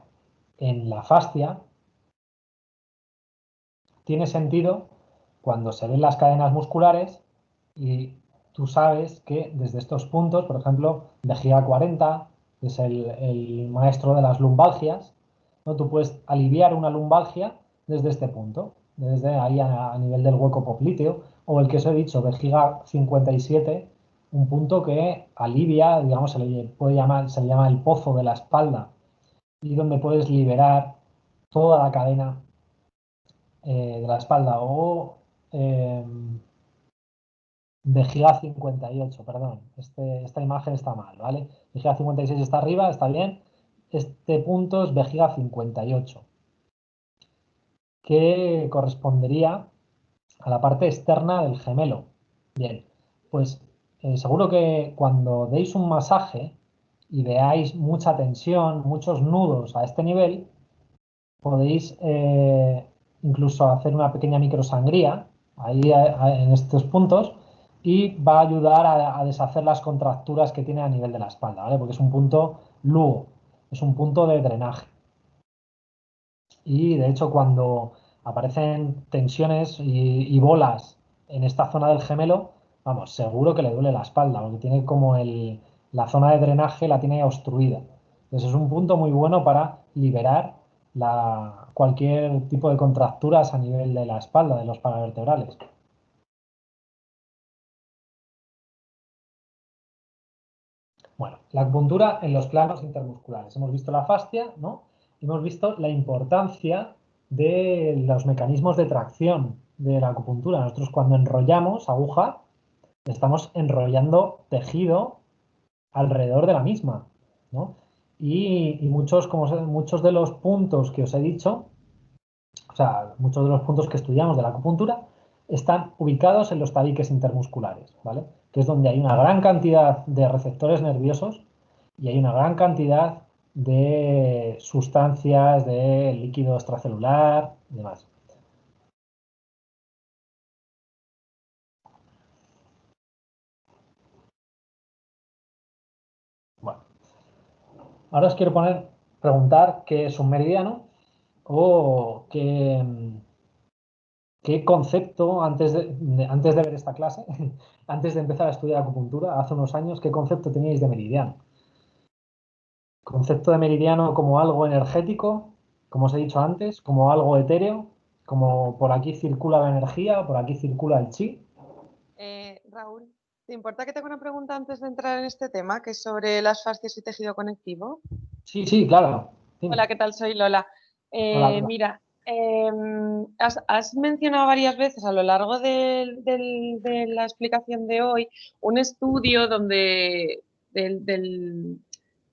en la fascia, tiene sentido cuando se ven las cadenas musculares y tú sabes que desde estos puntos, por ejemplo, vejiga 40, que es el maestro de las lumbalgias, ¿no? Tú puedes aliviar una lumbalgia desde este punto, desde ahí a nivel del hueco popliteo, o el que os he dicho, vejiga 57, un punto que alivia, digamos, se le llama el pozo de la espalda, y donde puedes liberar toda la cadena de la espalda, o vejiga 58, perdón, esta imagen está mal, ¿vale? Vejiga 56 está arriba, está bien. Este punto es vejiga 58, que correspondería a la parte externa del gemelo. Bien, pues seguro que cuando deis un masaje y veáis mucha tensión, muchos nudos a este nivel, podéis incluso hacer una pequeña microsangría ahí en estos puntos y va a ayudar a deshacer las contracturas que tiene a nivel de la espalda, ¿vale? Porque es un punto lugo, es un punto de drenaje. y de hecho cuando aparecen tensiones y bolas en esta zona del gemelo, vamos, seguro que le duele la espalda, porque tiene como la zona de drenaje la tiene obstruida. Entonces es un punto muy bueno para liberar cualquier tipo de contracturas a nivel de la espalda, de los paravertebrales. Bueno, la acupuntura en los planos intermusculares. Hemos visto la fascia, ¿no? Hemos visto la importancia de los mecanismos de tracción de la acupuntura. Nosotros cuando enrollamos aguja, estamos enrollando tejido alrededor de la misma, ¿no? Y muchos de los puntos que os he dicho, o sea, muchos de los puntos que estudiamos de la acupuntura, están ubicados en los tabiques intermusculares, ¿vale? Que es donde hay una gran cantidad de receptores nerviosos y hay una gran cantidad de sustancias, de líquido extracelular y demás. Bueno, ahora os quiero preguntar qué es un meridiano o qué concepto, antes de ver esta clase, antes de empezar a estudiar acupuntura, hace unos años, qué concepto teníais de meridiano. Concepto de meridiano como algo energético, como os he dicho antes, como algo etéreo, como por aquí circula la energía, por aquí circula el chi. Raúl, ¿te importa que te haga una pregunta antes de entrar en este tema, que es sobre las fascias y tejido conectivo? Sí, claro. Dime. Hola, ¿qué tal? Soy Lola. Hola. Mira, has mencionado varias veces a lo largo de la explicación de hoy un estudio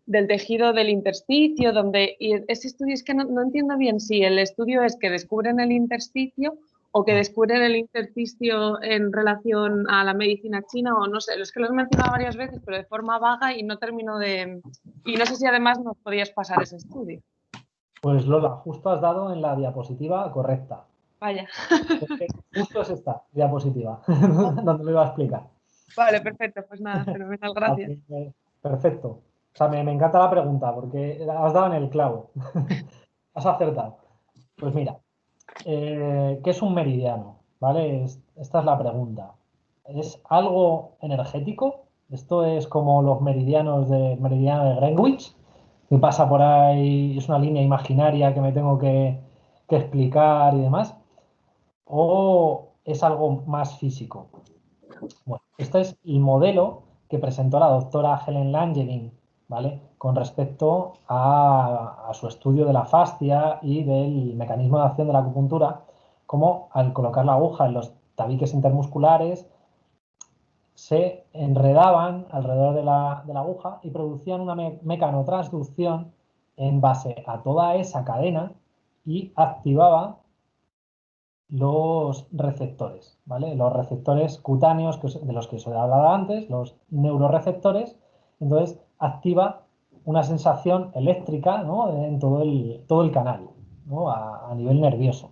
del tejido del intersticio, y ese estudio es que no entiendo bien si el estudio es que descubren el intersticio o que descubren el intersticio en relación a la medicina china, o no sé, es que lo has mencionado varias veces, pero de forma vaga y no termino de... Y no sé si además nos podías pasar ese estudio. Pues Lola, justo has dado en la diapositiva correcta. Vaya. Porque justo es esta diapositiva, donde lo iba a explicar. Vale, perfecto, pues nada, fenomenal, gracias. Perfecto. O sea, me encanta la pregunta porque has dado en el clavo. Has acertado. Pues mira, ¿qué es un meridiano? ¿Vale? Esta es la pregunta. ¿Es algo energético? Esto es como los meridiano de Greenwich, que pasa por ahí, es una línea imaginaria que me tengo que explicar y demás. ¿O es algo más físico? Bueno, este es el modelo que presentó la doctora Helen Langevin, ¿vale? Con respecto a su estudio de la fascia y del mecanismo de acción de la acupuntura, como al colocar la aguja en los tabiques intermusculares se enredaban alrededor de la aguja y producían una mecanotransducción en base a toda esa cadena y activaba los receptores, ¿vale? Los receptores cutáneos de los que os he hablado antes, los neuroreceptores, entonces activa una sensación eléctrica, ¿no? En todo el canal, ¿no? A nivel nervioso.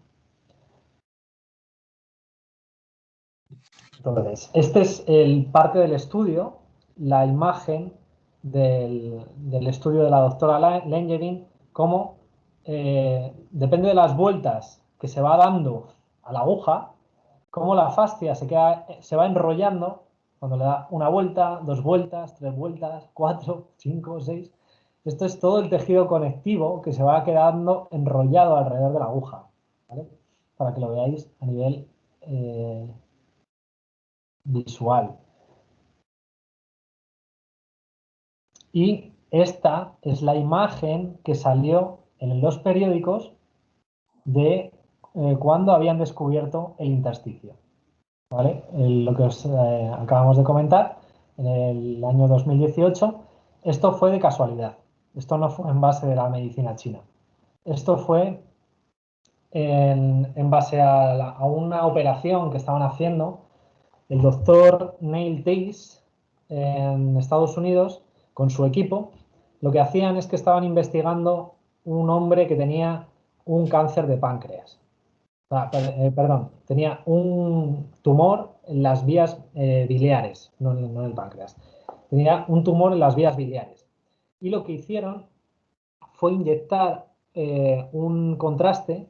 Entonces, este es el parte del estudio, la imagen del estudio de la doctora Langevin, cómo depende de las vueltas que se va dando a la aguja, cómo la fascia se va enrollando cuando le da una vuelta, 2 vueltas, 3 vueltas, 4, 5, 6. Esto es todo el tejido conectivo que se va quedando enrollado alrededor de la aguja, ¿vale? Para que lo veáis a nivel visual. Y esta es la imagen que salió en los periódicos de cuando habían descubierto el intersticio. ¿Vale? Lo que os acabamos de comentar, en el año 2018, esto fue de casualidad. Esto no fue en base de la medicina china. Esto fue en base a una operación que estaban haciendo el doctor Neil Dace en Estados Unidos con su equipo. Lo que hacían es que estaban investigando un hombre que tenía un cáncer de páncreas. Perdón, tenía un tumor en las vías biliares, no en el páncreas. Tenía un tumor en las vías biliares. Y lo que hicieron fue inyectar un contraste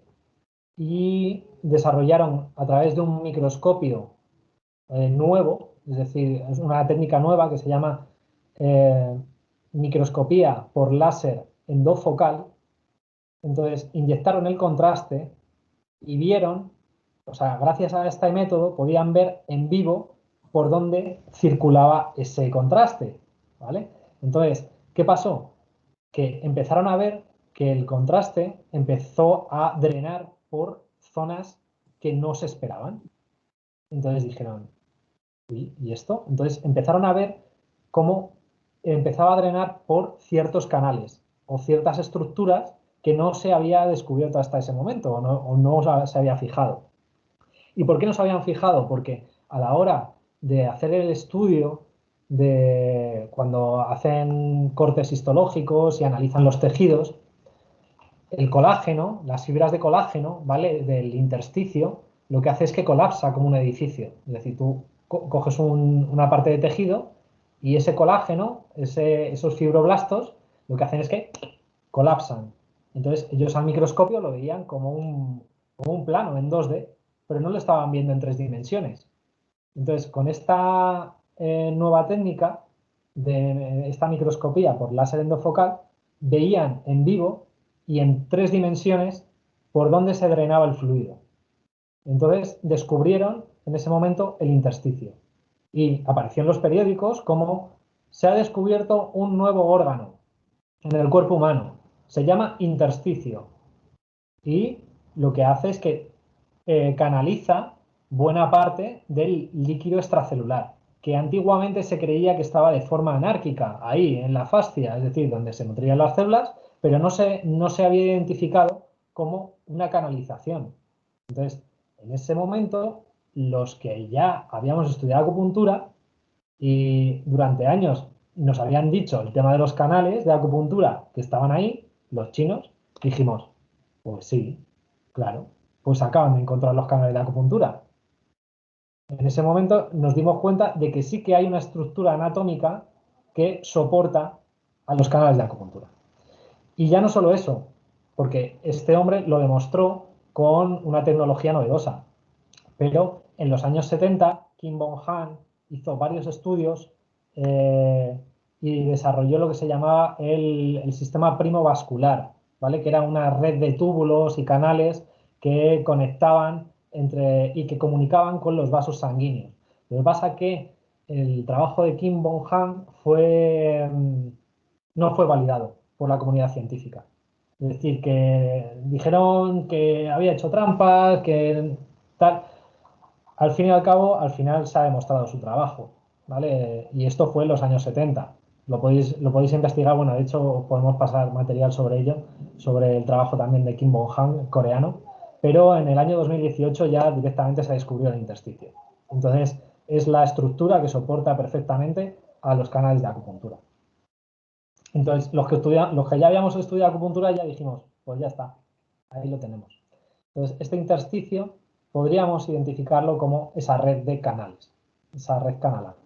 y desarrollaron a través de un microscopio nuevo, es decir, es una técnica nueva que se llama microscopía por láser endofocal. Entonces, inyectaron el contraste y vieron, o sea, gracias a este método, podían ver en vivo por dónde circulaba ese contraste, ¿vale? Entonces, ¿qué pasó? Que empezaron a ver que el contraste empezó a drenar por zonas que no se esperaban. Entonces dijeron, uy, ¿y esto? Entonces empezaron a ver cómo empezaba a drenar por ciertos canales o ciertas estructuras que no se había descubierto hasta ese momento o no se había fijado. ¿Y por qué no se habían fijado? Porque a la hora de hacer el estudio, de cuando hacen cortes histológicos y analizan los tejidos, el colágeno, las fibras de colágeno, ¿vale? Del intersticio, lo que hace es que colapsa como un edificio. Es decir, tú coges una parte de tejido y ese colágeno, esos fibroblastos, lo que hacen es que colapsan. Entonces, ellos al microscopio lo veían como un plano en 2D, pero no lo estaban viendo en 3 dimensiones. Entonces, con esta nueva técnica de esta microscopía por láser endofocal, veían en vivo y en 3 dimensiones por dónde se drenaba el fluido. Entonces, descubrieron en ese momento el intersticio. Y apareció en los periódicos como se ha descubierto un nuevo órgano en el cuerpo humano. Se llama intersticio. Y lo que hace es que canaliza buena parte del líquido extracelular, que antiguamente se creía que estaba de forma anárquica, ahí en la fascia, es decir, donde se nutrían las células, pero no se había identificado como una canalización. Entonces, en ese momento, los que ya habíamos estudiado acupuntura y durante años nos habían dicho el tema de los canales de acupuntura que estaban ahí, los chinos, dijimos, pues sí, claro, pues acaban de encontrar los canales de acupuntura. En ese momento nos dimos cuenta de que sí que hay una estructura anatómica que soporta a los canales de acupuntura. Y ya no solo eso, porque este hombre lo demostró con una tecnología novedosa, pero en los años 70, Kim Bong-han hizo varios estudios y desarrolló lo que se llamaba el sistema primovascular, ¿vale? Que era una red de túbulos y canales que conectaban y que comunicaban con los vasos sanguíneos. Lo que pasa es que el trabajo de Kim Bong-han no fue validado por la comunidad científica. Es decir, que dijeron que había hecho trampas, que tal. Al fin y al cabo, al final se ha demostrado su trabajo, ¿vale? Y esto fue en los años 70. Lo podéis investigar, bueno, de hecho podemos pasar material sobre ello, sobre el trabajo también de Kim Bong-han, coreano, pero en el año 2018 ya directamente se descubrió el intersticio. Entonces, es la estructura que soporta perfectamente a los canales de acupuntura. Entonces, los que ya habíamos estudiado acupuntura ya dijimos, pues ya está, ahí lo tenemos. Entonces, este intersticio podríamos identificarlo como esa red de canales, esa red canalar.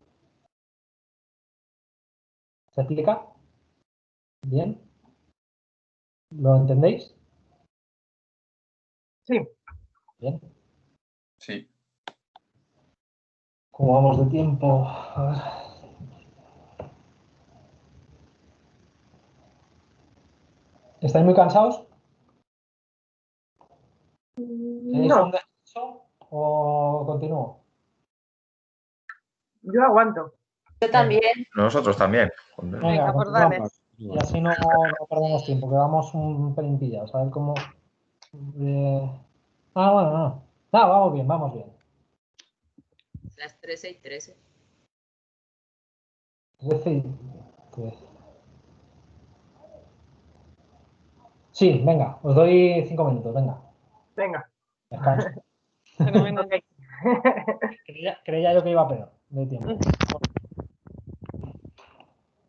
¿Se explica? ¿Bien? ¿Lo entendéis? Sí. Bien. Sí. ¿Cómo vamos de tiempo? A ver. ¿Estáis muy cansados? ¿Tenéis un descanso o continúo? Yo aguanto. Yo también. Nosotros también. Venga, pues continuamos. dale. Y así no perdemos tiempo, que vamos un pelín pillados. A ver cómo... bueno, no. No, vamos bien, vamos bien. Las 13:13. 13 y 13. Sí, venga, os doy 5 minutos, venga. Venga. Descanso. Fenomenal. Ok. Creía yo que iba peor de tiempo.